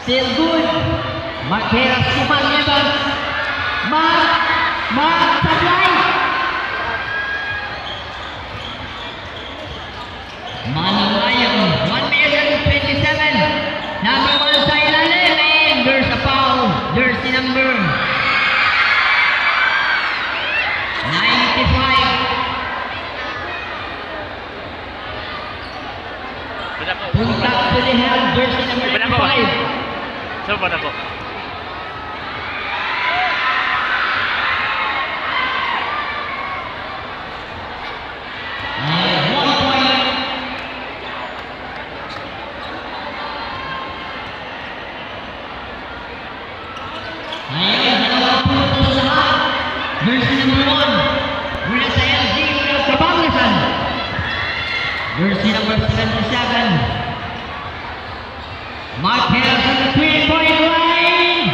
Still good. Marquez, Kuman Evans. Mark Sablay. Manulayang 1 minute and 27. Number 1 sa ilalim. And there's a foul. Jersey number 95. Punta to the hand. Jersey number 95. Saan ba na po? Jersey number 1 mula sa LG Kabanglasan. Jersey number 77. Marquez on the 3-point line.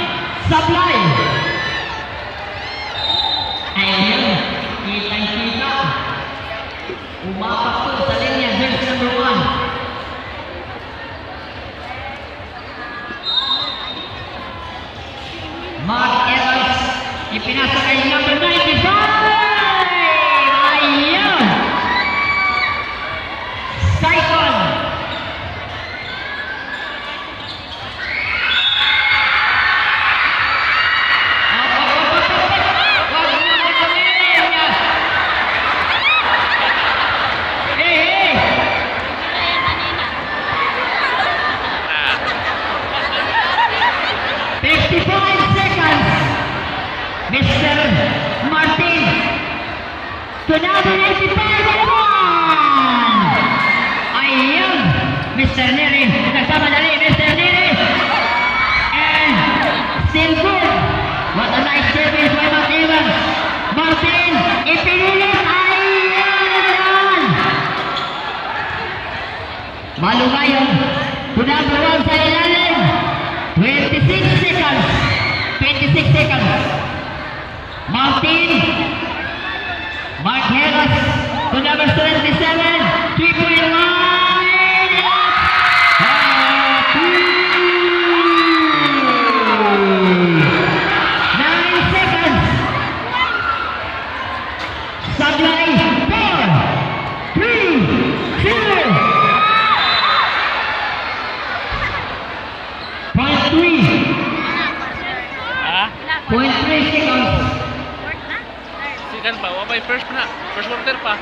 Sablay. Ayun, kitang-kita. Umapak po sa linya. Jersey number 1. Mark Evans. Ipinasa kay number 95! Ayun! Saikon! Wag mo na gawin! Hey! 55 seconds! Mr. Martin to number 95 and 1! Ayun! Mr. Neri, nagkamadali, Mr. Neri! And still good! What a nice service by Mark Evans! Martin, ipinilit! Ayun! Malumayon to number 1 sa ilalim! 26 seconds! 26 seconds! Martin, Marquez to number 77, 3-point line, 9 seconds. Sablay, 4, 3, 2, 0.3 seconds. Sikan pa, wabay first na. First quarter pa.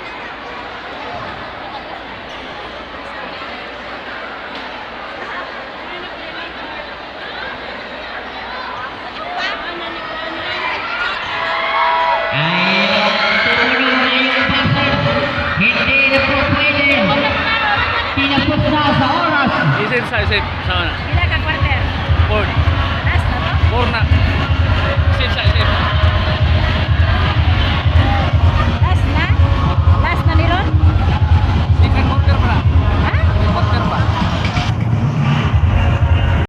Hindi na po pwede. Tinapos na sa oras. Isin sa mana? Pila ka quarter? 4. Last na to? 4 na.